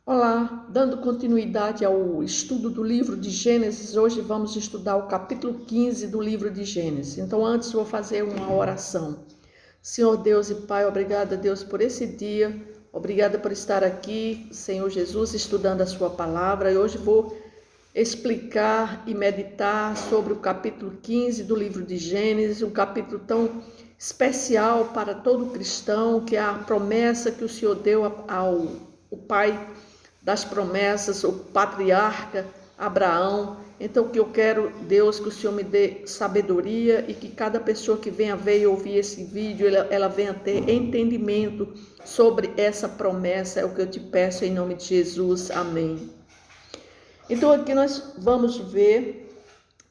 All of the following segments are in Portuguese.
Olá, dando continuidade ao estudo do livro de Gênesis, hoje vamos estudar o capítulo 15 do livro de Gênesis. Então, antes vou fazer uma oração. Senhor Deus e Pai, obrigada, Deus, por esse dia. Obrigada por estar aqui, Senhor Jesus, estudando a sua palavra. E hoje vou explicar e meditar sobre o capítulo 15 do livro de Gênesis, um capítulo tão especial para todo cristão, que é a promessa que o Senhor deu ao Pai das promessas, o patriarca Abraão. Então, que eu quero, Deus, que o Senhor me dê sabedoria e que cada pessoa que venha ver e ouvir esse vídeo, ela venha ter entendimento sobre essa promessa. É o que eu te peço em nome de Jesus. Amém. Então, aqui nós vamos ver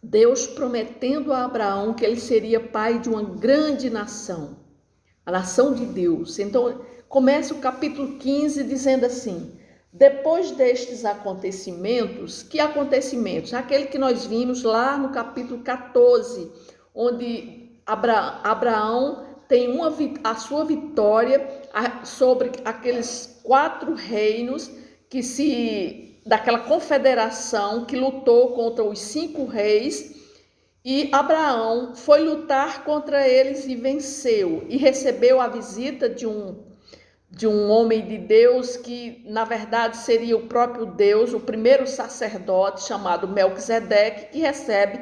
Deus prometendo a Abraão que ele seria pai de uma grande nação, a nação de Deus. Então, começa o capítulo 15 dizendo assim: depois destes acontecimentos, que acontecimentos? Aquele que nós vimos lá no capítulo 14, onde Abraão tem a sua vitória sobre aqueles 4 reinos daquela confederação que lutou contra os 5 reis, e Abraão foi lutar contra eles e venceu, e recebeu a visita de um homem de Deus que, na verdade, seria o próprio Deus, o primeiro sacerdote, chamado Melquisedeque, que recebe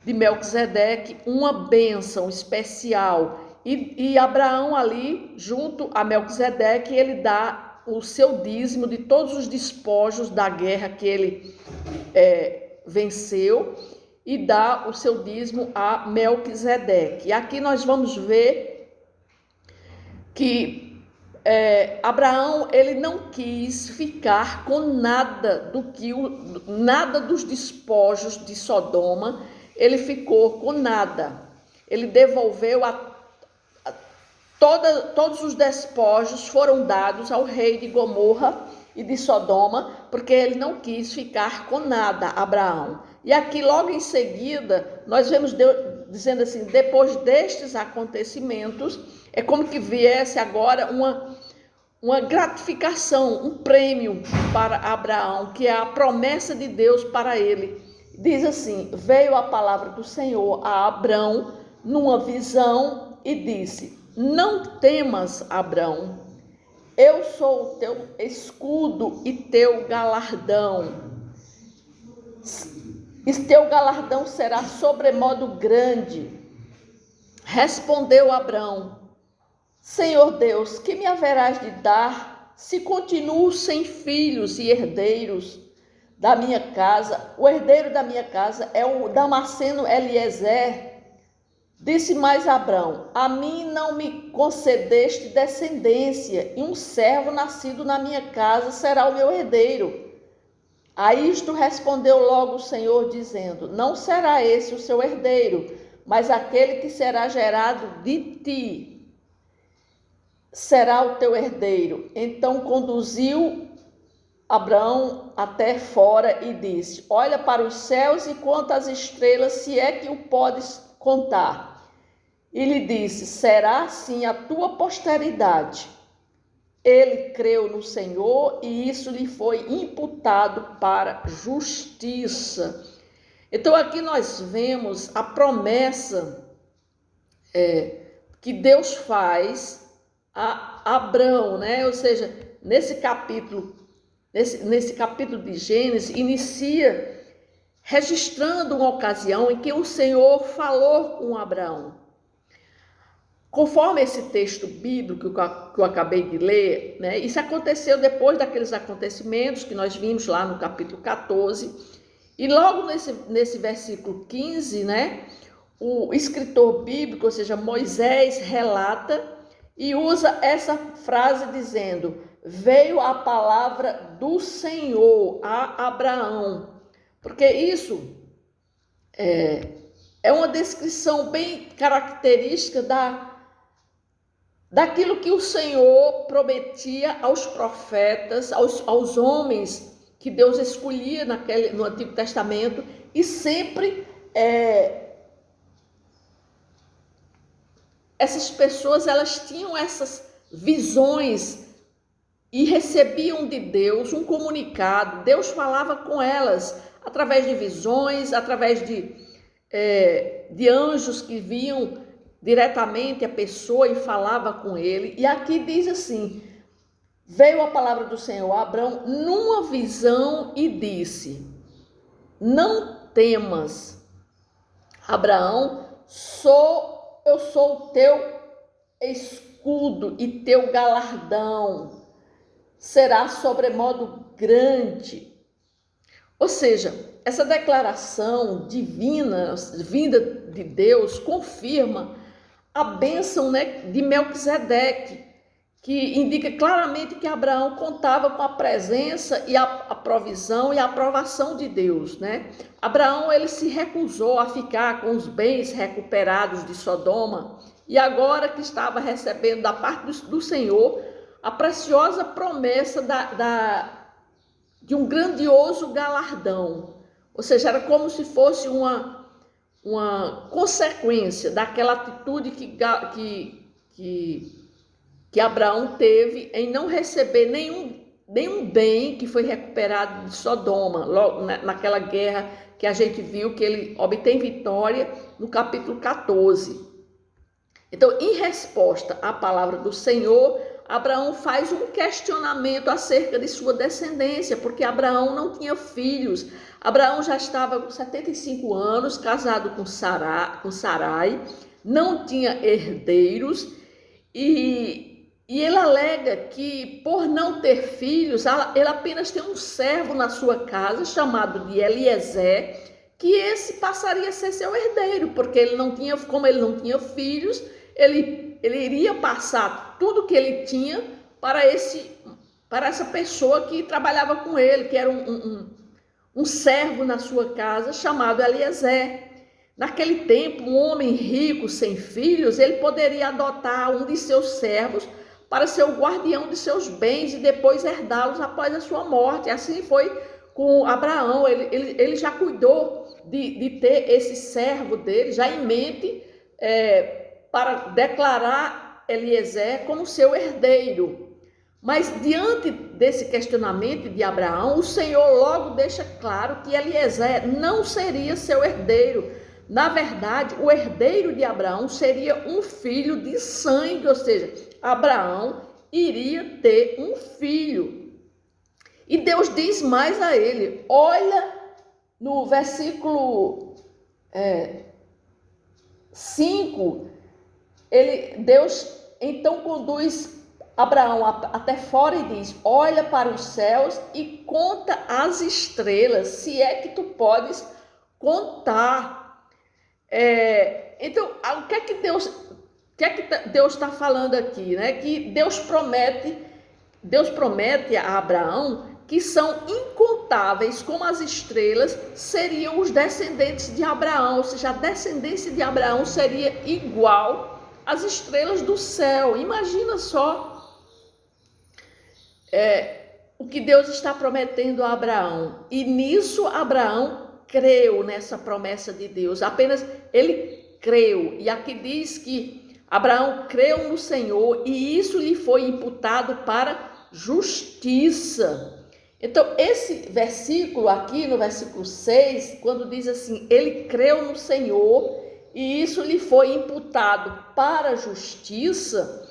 de Melquisedeque uma bênção especial. E Abraão ali, junto a Melquisedeque, ele dá o seu dízimo de todos os despojos da guerra que ele venceu, e dá o seu dízimo a Melquisedeque. E aqui nós vamos ver que Abraão ele não quis ficar com nada dos despojos de Sodoma. Ele ficou com nada. Ele devolveu todos os despojos foram dados ao rei de Gomorra e de Sodoma, porque ele não quis ficar com nada, Abraão. E aqui logo em seguida nós vemos Deus dizendo assim: depois destes acontecimentos, é como que viesse agora uma gratificação, um prêmio para Abraão, que é a promessa de Deus para ele. Diz assim: veio a palavra do Senhor a Abrão numa visão e disse: não temas, Abrão, eu sou o teu escudo e teu galardão. E teu galardão será sobremodo grande. Respondeu Abrão: Senhor Deus, que me haverás de dar se continuo sem filhos e herdeiros da minha casa? O herdeiro da minha casa é o Damasceno Eliezer. Disse mais Abrão: a mim não me concedeste descendência, e um servo nascido na minha casa será o meu herdeiro. A isto respondeu logo o Senhor, dizendo: não será esse o seu herdeiro, mas aquele que será gerado de ti será o teu herdeiro. Então conduziu Abraão até fora e disse: olha para os céus e conta as estrelas, se é que o podes contar. E lhe disse: será assim a tua posteridade. Ele creu no Senhor e isso lhe foi imputado para justiça. Então aqui nós vemos a promessa que Deus faz a Abrão, né? Ou seja, nesse capítulo de Gênesis, inicia registrando uma ocasião em que o Senhor falou com Abraão. Conforme esse texto bíblico que eu acabei de ler, né, isso aconteceu depois daqueles acontecimentos que nós vimos lá no capítulo 14, e logo nesse versículo 15, né, o escritor bíblico, ou seja, Moisés, relata e usa essa frase dizendo: veio a palavra do Senhor a Abraão, porque isso é uma descrição bem característica daquilo que o Senhor prometia aos profetas, aos homens que Deus escolhia no Antigo Testamento, e sempre essas pessoas elas tinham essas visões e recebiam de Deus um comunicado. Deus falava com elas através de visões, através de anjos que viam diretamente a pessoa e falava com ele. E aqui diz assim: veio a palavra do Senhor a Abrão numa visão e disse: não temas, Abraão, eu sou o teu escudo e teu galardão será sobremodo grande. Ou seja, essa declaração divina, vinda de Deus, confirma a bênção, né, de Melquisedeque, que indica claramente que Abraão contava com a presença e a provisão e a aprovação de Deus, né? Abraão, ele se recusou a ficar com os bens recuperados de Sodoma e agora que estava recebendo da parte do Senhor a preciosa promessa de um grandioso galardão. Ou seja, era como se fosse uma consequência daquela atitude que Abraão teve em não receber nenhum bem que foi recuperado de Sodoma, logo naquela guerra que a gente viu que ele obtém vitória no capítulo 14. Então, em resposta à palavra do Senhor, Abraão faz um questionamento acerca de sua descendência, porque Abraão não tinha filhos. Abraão já estava com 75 anos, casado com Sarai, não tinha herdeiros, e ele alega que, por não ter filhos, ele apenas tem um servo na sua casa, chamado de Eliezer, que esse passaria a ser seu herdeiro, porque como ele não tinha filhos, ele iria passar tudo que ele tinha para essa pessoa que trabalhava com ele, que era um servo na sua casa, chamado Eliezer. Naquele tempo, um homem rico, sem filhos, ele poderia adotar um de seus servos para ser o guardião de seus bens e depois herdá-los após a sua morte. Assim foi com Abraão, ele já cuidou de ter esse servo dele, já em mente, para declarar Eliezer como seu herdeiro. Mas diante desse questionamento de Abraão, o Senhor logo deixa claro que Eliezer não seria seu herdeiro. Na verdade, o herdeiro de Abraão seria um filho de sangue, ou seja, Abraão iria ter um filho. E Deus diz mais a ele, olha no versículo 5, Deus então conduz Abraão até fora e diz, olha para os céus e conta as estrelas, se é que tu podes contar. Então, o que é que Deus está falando aqui, né? Que Deus promete a Abraão que são incontáveis como as estrelas seriam os descendentes de Abraão, ou seja, a descendência de Abraão seria igual às estrelas do céu. Imagina só o que Deus está prometendo a Abraão. E nisso Abraão creu nessa promessa de Deus. Apenas ele creu. E aqui diz que Abraão creu no Senhor e isso lhe foi imputado para justiça. Então, esse versículo aqui, no versículo 6, quando diz assim, ele creu no Senhor e isso lhe foi imputado para justiça,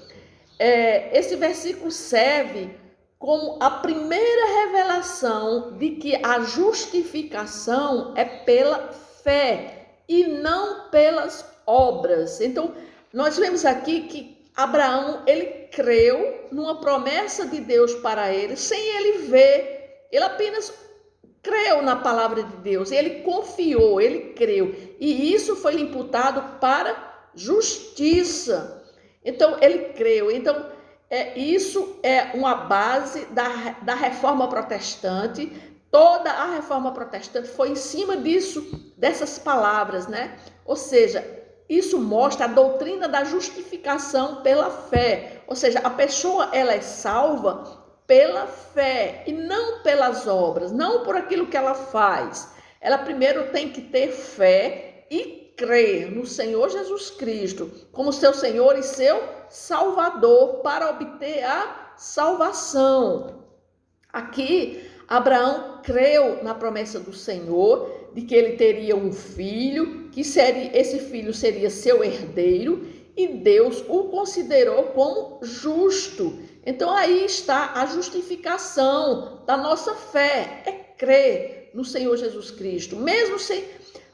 esse versículo serve como a primeira revelação de que a justificação é pela fé e não pelas obras. Então, nós vemos aqui que Abraão, ele creu numa promessa de Deus para ele, sem ele ver, ele apenas creu na palavra de Deus, ele confiou, ele creu, e isso foi imputado para justiça. Então, ele creu. Então, isso é uma base da reforma protestante. Toda a reforma protestante foi em cima dessas palavras, né? Ou seja, isso mostra a doutrina da justificação pela fé. Ou seja, a pessoa ela é salva pela fé e não pelas obras, não por aquilo que ela faz. Ela primeiro tem que ter fé e crer no Senhor Jesus Cristo como seu Senhor e seu Salvador para obter a salvação. Aqui, Abraão creu na promessa do Senhor de que ele teria um filho, que esse filho seria seu herdeiro, e Deus o considerou como justo. Então aí está a justificação da nossa fé, é crer no Senhor Jesus Cristo. Mesmo sem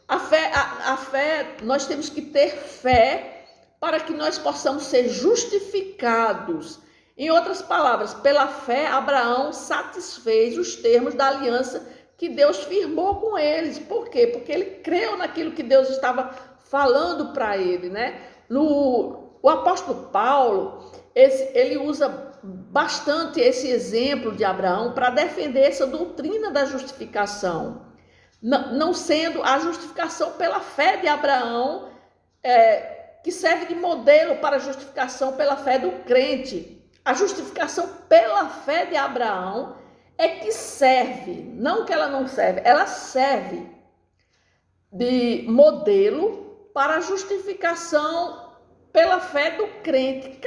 a fé, nós temos que ter fé para que nós possamos ser justificados. Em outras palavras, pela fé, Abraão satisfez os termos da aliança que Deus firmou com eles. Por quê? Porque ele creu naquilo que Deus estava falando para ele, né? O apóstolo Paulo, ele usa bastante esse exemplo de Abraão para defender essa doutrina da justificação. Não sendo a justificação pela fé de Abraão, que serve de modelo para a justificação pela fé do crente. A justificação pela fé de Abraão é que serve, não que ela não serve, ela serve de modelo para a justificação pela fé do crente.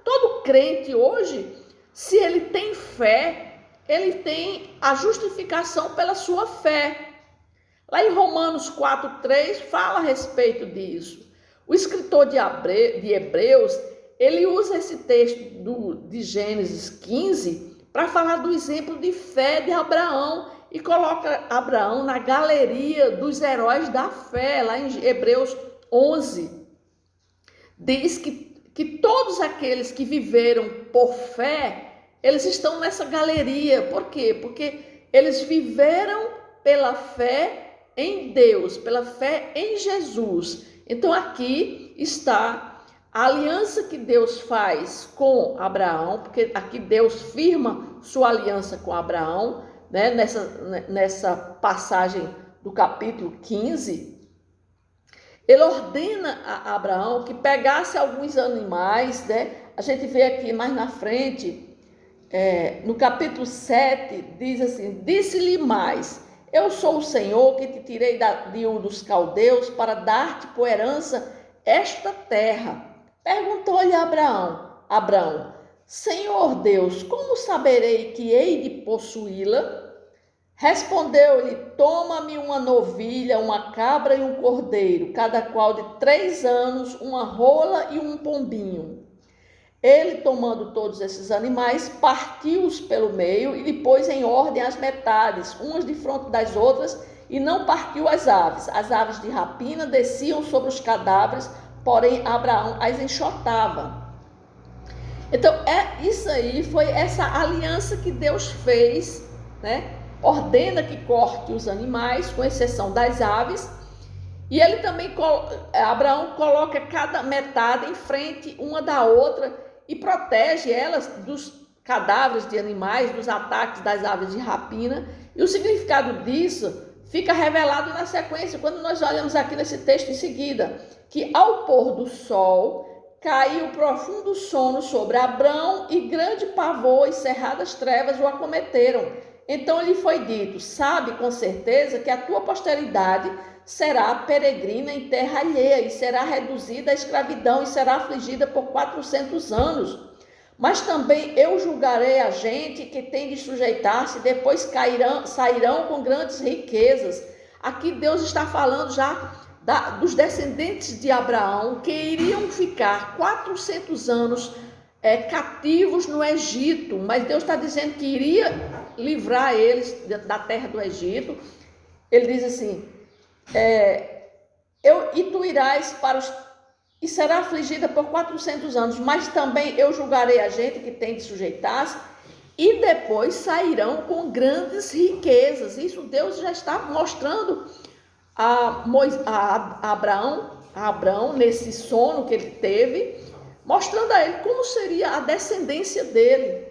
Todo crente hoje, se ele tem fé, ele tem a justificação pela sua fé. Lá em Romanos 4:3 fala a respeito disso. O escritor de Hebreus, ele usa esse texto de Gênesis 15 para falar do exemplo de fé de Abraão e coloca Abraão na galeria dos heróis da fé, lá em Hebreus 11. Diz que todos aqueles que viveram por fé, eles estão nessa galeria. Por quê? Porque eles viveram pela fé em Deus, pela fé em Jesus. Então aqui está a aliança que Deus faz com Abraão, porque aqui Deus firma sua aliança com Abraão, né? Nessa passagem do capítulo 15, ele ordena a Abraão que pegasse alguns animais, né? A gente vê aqui mais na frente, no capítulo 7, diz assim: disse-lhe mais, eu sou o Senhor que te tirei de Ur dos Caldeus para dar-te por herança esta terra. Perguntou-lhe Abraão, Senhor Deus, como saberei que hei de possuí-la? Respondeu-lhe, toma-me uma novilha, uma cabra e um cordeiro, cada qual de 3 anos, uma rola e um pombinho. Ele, tomando todos esses animais, partiu-os pelo meio e lhe pôs em ordem as metades, umas defronte das outras, e não partiu as aves. As aves de rapina desciam sobre os cadáveres, porém Abraão as enxotava. Então, isso aí foi essa aliança que Deus fez, né? Ordena que corte os animais, com exceção das aves, e ele também, Abraão coloca cada metade em frente uma da outra e protege elas dos cadáveres de animais, dos ataques das aves de rapina. E o significado disso fica revelado na sequência, quando nós olhamos aqui nesse texto em seguida, que ao pôr do sol caiu profundo sono sobre Abraão e grande pavor e cerradas trevas o acometeram. Então lhe foi dito, sabe com certeza que a tua posteridade será peregrina em terra alheia e será reduzida à escravidão e será afligida por 400 anos. Mas também eu julgarei a gente que tem de sujeitar-se, depois sairão com grandes riquezas. Aqui Deus está falando já dos descendentes de Abraão, que iriam ficar 400 anos cativos no Egito, mas Deus está dizendo que iria livrar eles da terra do Egito. Ele diz assim, e tu irás e será afligida por 400 anos, mas também eu julgarei a gente que tem de sujeitar-se, e depois sairão com grandes riquezas. Isso Deus já está mostrando a Abraão nesse sono que ele teve, mostrando a ele como seria a descendência dele.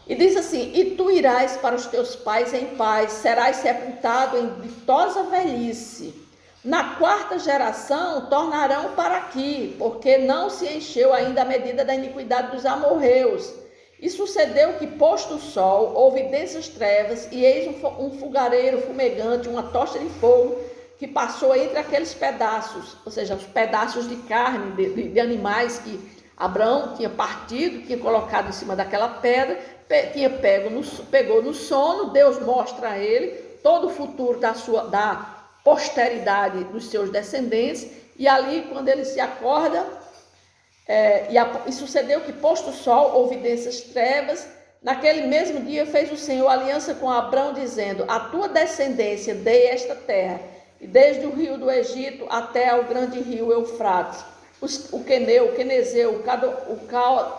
E diz assim, e tu irás para os teus pais em paz, serás sepultado em ditosa velhice. Na 4ª geração tornarão para aqui, porque não se encheu ainda a medida da iniquidade dos amorreus. E sucedeu que, posto o sol, houve densas trevas, e eis um fogareiro fumegante, uma tocha de fogo, que passou entre aqueles pedaços, ou seja, os pedaços de carne de animais que Abraão tinha partido, tinha colocado em cima daquela pedra, pegou no sono. Deus mostra a ele todo o futuro da posteridade dos seus descendentes, e ali, quando ele se acorda, e sucedeu que, posto o sol, houve densas trevas. Naquele mesmo dia fez o Senhor aliança com Abrão, dizendo: a tua descendência dei esta terra, e desde o rio do Egito até ao grande rio Eufrates, o Queneu, o Quenezeu, o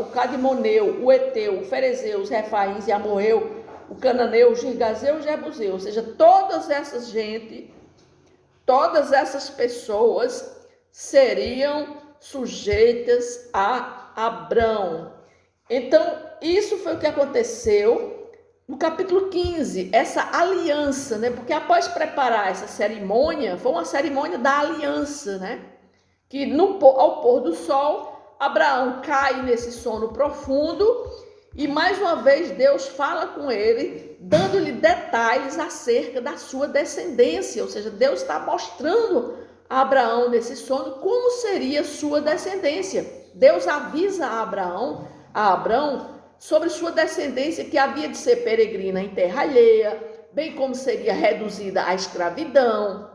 Cadimoneu, o Eteu, o Ferezeu, os Refaíns e Amorreu, o Cananeu, o Girgazeu e o Jebuseu. Ou seja, todas essas pessoas seriam sujeitas a Abrão. Então, isso foi o que aconteceu no capítulo 15, essa aliança, né? Porque após preparar essa cerimônia, foi uma cerimônia da aliança, né? Que ao pôr do sol, Abraão cai nesse sono profundo e mais uma vez Deus fala com ele, dando-lhe detalhes acerca da sua descendência. Ou seja, Deus está mostrando a Abraão nesse sono como seria sua descendência. Deus avisa a Abrão sobre sua descendência, que havia de ser peregrina em terra alheia, bem como seria reduzida à escravidão,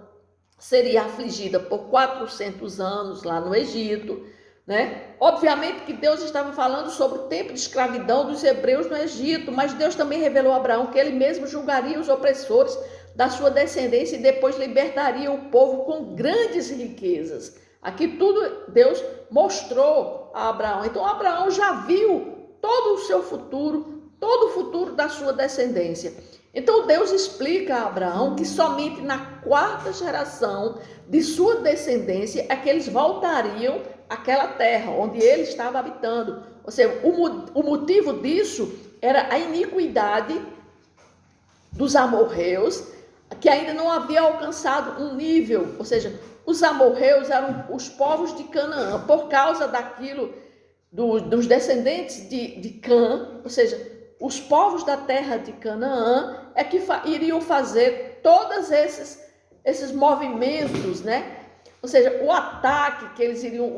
seria afligida por 400 anos lá no Egito, né? Obviamente que Deus estava falando sobre o tempo de escravidão dos hebreus no Egito, mas Deus também revelou a Abraão que ele mesmo julgaria os opressores da sua descendência e depois libertaria o povo com grandes riquezas. Aqui tudo Deus mostrou a Abraão. Então Abraão já viu todo o seu futuro, todo o futuro da sua descendência. Então Deus explica a Abraão que somente na 4ª geração de sua descendência é que eles voltariam àquela terra onde ele estava habitando. Ou seja, o motivo disso era a iniquidade dos amorreus, que ainda não havia alcançado um nível. Ou seja, os amorreus eram os povos de Canaã, por causa daquilo dos descendentes de Cã, ou seja, os povos da terra de Canaã é que iriam fazer todos esses movimentos, né? Ou seja, o ataque que eles iriam,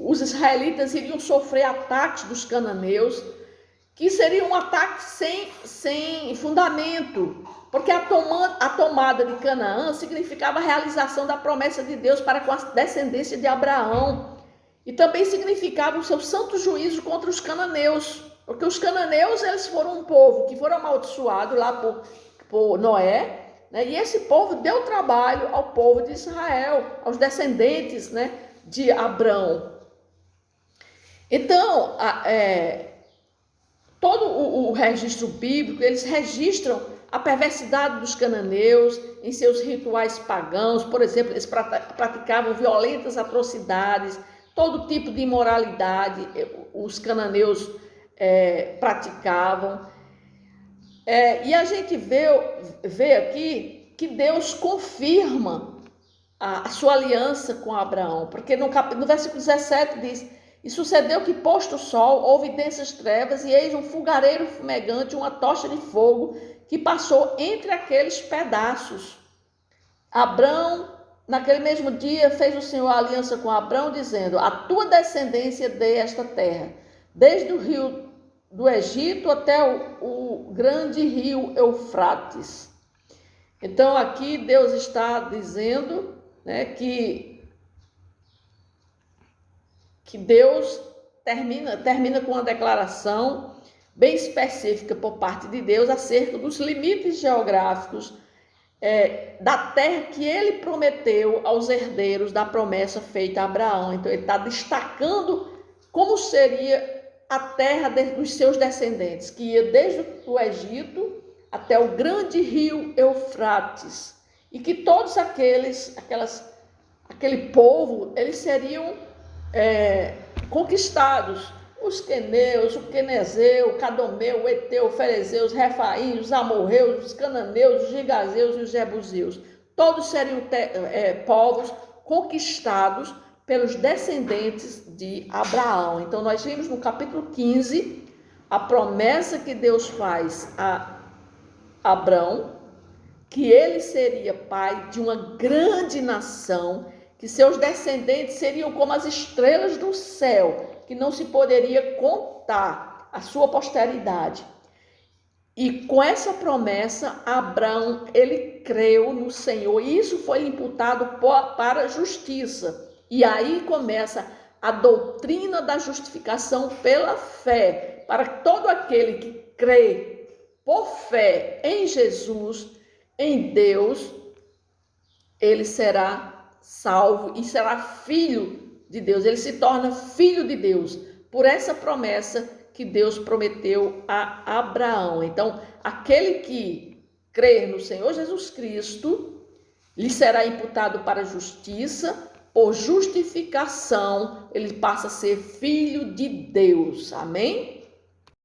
os israelitas iriam sofrer ataques dos cananeus, que seria um ataque sem fundamento, porque a tomada de Canaã significava a realização da promessa de Deus para com a descendência de Abraão, e também significava o seu santo juízo contra os cananeus, porque os cananeus eles foram um povo que foram amaldiçoados lá por Noé, né? E esse povo deu trabalho ao povo de Israel, aos descendentes, né, de Abrão. Então, todo o registro bíblico, eles registram a perversidade dos cananeus em seus rituais pagãos. Por exemplo, eles praticavam violentas atrocidades, todo tipo de imoralidade os cananeus praticavam. E a gente vê aqui que Deus confirma a sua aliança com Abraão, porque no versículo 17 diz: e sucedeu que, posto o sol, houve densas trevas, e eis um fogareiro fumegante, uma tocha de fogo, que passou entre aqueles pedaços. Abrão, naquele mesmo dia, fez o Senhor a aliança com Abrão, dizendo: a tua descendência dê esta terra, desde o rio do Egito até o grande rio Eufrates. Então aqui Deus está dizendo, né, que Deus termina com uma declaração bem específica por parte de Deus acerca dos limites geográficos da terra que ele prometeu aos herdeiros da promessa feita a Abraão. Então ele está destacando como seria a terra dos seus descendentes, que ia desde o Egito até o grande rio Eufrates, e que todos aquele povo, eles seriam conquistados. Os queneus, o quenezeu, o cadomeu, o eteu, o ferezeu, os refaíns, os amorreus, os cananeus, os gigazeus e os jebuseus. Todos seriam povos conquistados pelos descendentes de Abraão. Então nós vimos no capítulo 15 a promessa que Deus faz a Abrão, que ele seria pai de uma grande nação, que seus descendentes seriam como as estrelas do céu, que não se poderia contar a sua posteridade. E com essa promessa, Abraão, ele creu no Senhor, e isso foi imputado para a justiça. E aí começa a doutrina da justificação pela fé, para todo aquele que crê por fé em Jesus, em Deus, ele será salvo e será filho de Deus. Ele se torna filho de Deus por essa promessa que Deus prometeu a Abraão. Então, aquele que crer no Senhor Jesus Cristo, lhe será imputado para a justiça, por justificação, ele passa a ser filho de Deus. Amém?